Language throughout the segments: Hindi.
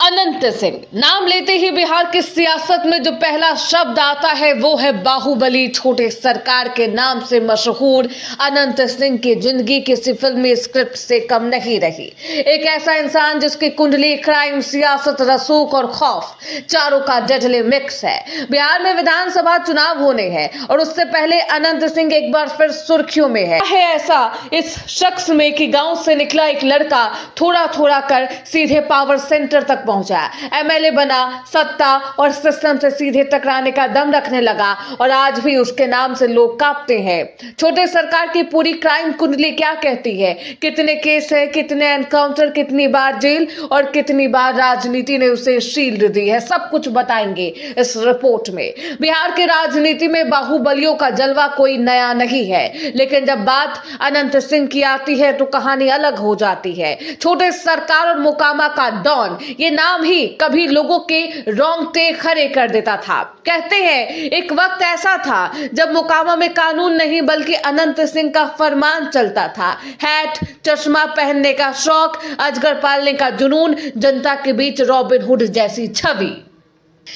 अनंत सिंह नाम लेते ही बिहार की सियासत में जो पहला शब्द आता है वो है बाहुबली। छोटे सरकार के नाम से मशहूर अनंत सिंह की जिंदगी किसी फिल्मी स्क्रिप्ट से कम नहीं रही। एक ऐसा इंसान जिसकी कुंडली क्राइम, सियासत, रसूख और खौफ चारों का डेडली मिक्स है। बिहार में विधानसभा चुनाव होने हैं और उससे पहले अनंत सिंह एक बार फिर सुर्खियों में है ऐसा इस शख्स में कि गांव से निकला एक लड़का थोड़ा थोड़ा कर सीधे पावर सेंटर तक पहुंचा, एमएलए बना, सत्ता और सिस्टम से सीधे टकराने का दम रखने लगा और आज भी उसके नाम से लोग कांपते हैं। छोटे सरकार की पूरी क्राइम कुंडली क्या कहती है, कितने केस है, कितने एनकाउंटर, कितनी बार जेल और कितनी बार राजनीति ने उसे शील्ड दी है, सब कुछ बताएंगे इस रिपोर्ट में। बिहार की राजनीति में बाहुबलियों का जलवा कोई नया नहीं है, लेकिन जब बात अनंत सिंह की आती है तो कहानी अलग हो जाती है। छोटे सरकार और मोकामा का डॉन, ये नाम ही कभी लोगों के रोंगटे खड़े कर देता था। कहते हैं एक वक्त ऐसा था जब मोकामा में कानून नहीं बल्कि अनंत सिंह का फरमान चलता था। हैट, चश्मा पहनने का शौक, अजगर पालने का जुनून, जनता के बीच रॉबिन हुड जैसी छवि,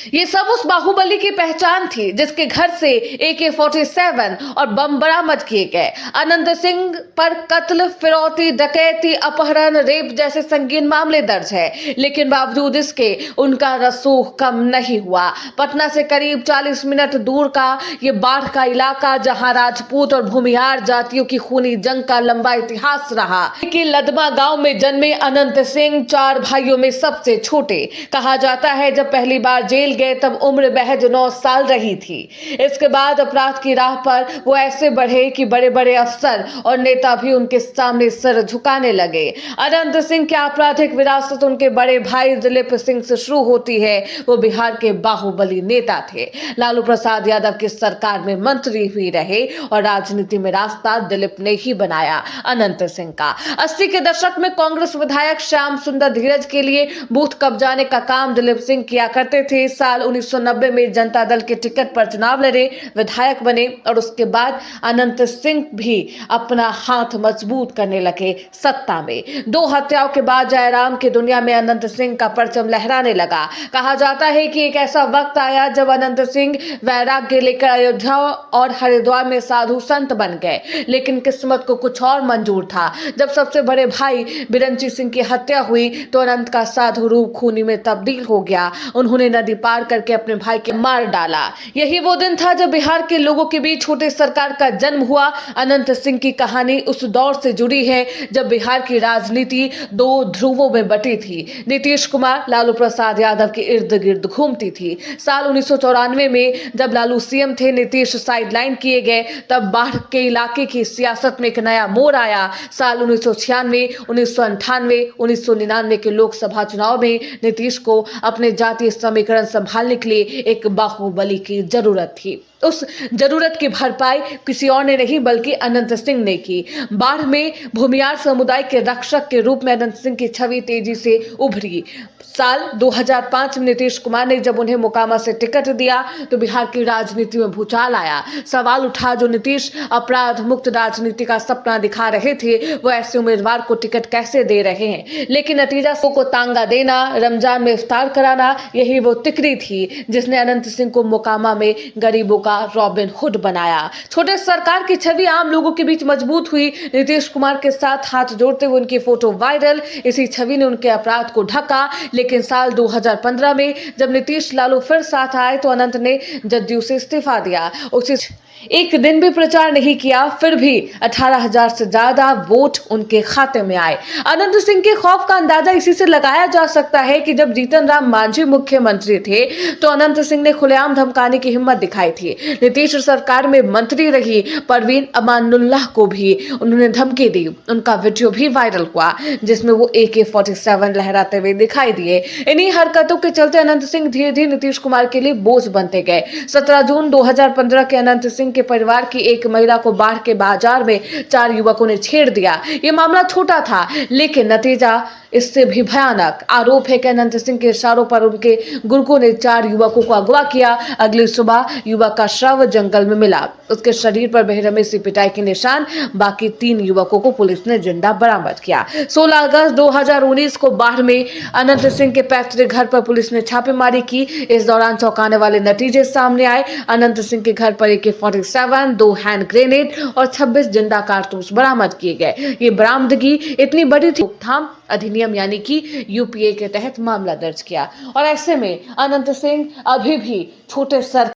ये सब उस बाहुबली की पहचान थी जिसके घर से AK-47 और बम बरामद किए गए। अनंत सिंह पर कत्ल, फिरौती, डकैती, अपहरण, रेप जैसे संगीन मामले दर्ज है, लेकिन बावजूद इसके उनका रसूख कम नहीं हुआ। पटना से करीब 40 मिनट दूर का ये बाढ़ का इलाका, जहां राजपूत और भूमिहार जातियों की खूनी जंग का लंबा इतिहास रहा। कि लदमा गांव में जन्मे अनंत सिंह 4 भाइयों में सबसे छोटे। कहा जाता है जब पहली बार जेल गए तब उम्र महज 9 साल रही थी। इसके बाद अपराध की राह पर वो ऐसे बढ़े कि बड़े बड़े अफसर और नेता भी उनके सामने सर झुकाने लगे। अनंत सिंह की आपराधिक विरासत उनके बड़े भाई दिलीप सिंह से शुरू होती है। वो बिहार के बाहुबली नेता थे। लालू प्रसाद यादव की सरकार में मंत्री भी रहे और राजनीति में रास्ता दिलीप ने ही बनाया अनंत सिंह का। 80 के दशक में कांग्रेस विधायक श्याम सुंदर धीरज के लिए बूथ कब्जाने का काम दिलीप सिंह किया करते थे। साल 1990 में जनता दल के टिकट पर चुनाव लड़े, विधायक बने और उसके बाद अनंत सिंह भी अपना हाथ मजबूत करने लगे सत्ता में। 2 हत्याओं के बाद जयराम की दुनिया में अनंत सिंह का परचम लहराने लगा। कहा जाता है कि एक ऐसा वक्त आया जब अनंत सिंह वैराग्य लेकर अयोध्या और हरिद्वार में साधु संत बन गए, लेकिन किस्मत को कुछ और मंजूर था। जब सबसे बड़े भाई बिरंची सिंह की हत्या हुई तो अनंत का साधु रूप खूनी में तब्दील हो गया। उन्होंने नदी पार करके अपने भाई के मार डाला। यही वो दिन था जब बिहार के लोगों के बीच छोटे सरकार का जन्म हुआ। अनंत सिंह की कहानी उस दौर से जुड़ी है जब बिहार की राजनीति 2 ध्रुवों में बटी थी। नीतीश कुमार लालू प्रसाद यादव के इर्द गिर्द घूमती थी। साल 1994 में जब लालू सीएम थे, नीतीश साइडलाइन किए गए, तब बाढ़ के इलाके की सियासत में एक नया मोड़ आया। साल 1996, 1998, 1999 के लोकसभा चुनाव में नीतीश को अपने जातीय समीकरण संभालने के लिए एक बाहुबली की जरूरत थी। उस जरूरत की भरपाई किसी और ने नहीं बल्कि अनंत सिंह ने की। बाढ़ में भूमिहार समुदाय के रक्षक के रूप में अनंत सिंह की छवि तेजी से उभरी। साल 2005 में नीतीश कुमार ने जब उन्हें मोकामा से टिकट दिया तो बिहार की राजनीति में भूचाल आया। सवाल उठा, जो नीतीश अपराध मुक्त राजनीति का सपना दिखा रहे थे, वो ऐसे उम्मीदवार को टिकट कैसे दे रहे हैं। लेकिन नतीजा को तांगा देना, रमजान में इफ्तार कराना, यही वो तिकड़ी थी जिसने अनंत सिंह को मोकामा में गरीबों का रॉबिन हुड बनाया। छोटे सरकार की छवि आम लोगों के बीच मजबूत हुई। नीतीश कुमार के साथ हाथ जोड़ते हुए उनकी फोटो वायरल। इसी छवि ने उनके अपराध को ढका। लेकिन साल 2015 में जब नीतीश लालू फिर साथ आए तो अनंत ने जदयू से इस्तीफा दिया। उसी एक दिन भी प्रचार नहीं किया, फिर भी 18,000 से ज्यादा वोट उनके खाते में आए। अनंत सिंह के खौफ का अंदाजा इसी से लगाया जा सकता है कि जब जीतन राम मांझी मुख्यमंत्री थे तो अनंत सिंह ने खुलेआम धमकाने की हिम्मत दिखाई थी। नीतीश सरकार में मंत्री रही परवीन अमानुल्लाह को भी उन्होंने धमकी दी। उनका वीडियो भी वायरल हुआ जिसमें वो AK-47 लहराते हुए दिखाई दिए। इन्हीं हरकतों के चलते अनंत सिंह धीरे धीरे नीतीश कुमार के लिए बोझ बनते गए। 17 जून 2015 के अनंत सिंह के परिवार की एक महिला को बाढ़ के बाजार में 4 युवकों ने छेड़ दिया। ये मामला छोटा था, लेकिन नतीजा इससे भी भयानक। आरोप है कि अनंत सिंह के इशारों पर उनके गुर्गों ने 4 युवकों को अगवा किया। अगली सुबह युवक का शव जंगल में मिला, उसके शरीर पर बेरहमी से पिटाई के निशान। बाकी 3 युवकों को पुलिस ने जिंदा बरामद किया। 16 अगस्त 2019 को बाढ़ में अनंत सिंह के पैतृक घर पर पुलिस ने छापेमारी की। इस दौरान चौंकाने वाले नतीजे सामने आए। अनंत सिंह के घर पर AK-47, 2 हैंड ग्रेनेड और 26 जिंदा कारतूस बरामद किए गए। ये बरामदगी इतनी बड़ी थी, रोकथाम अधिनियम यानी कि UPA के तहत मामला दर्ज किया। और ऐसे में अनंत सिंह अभी भी छोटे सर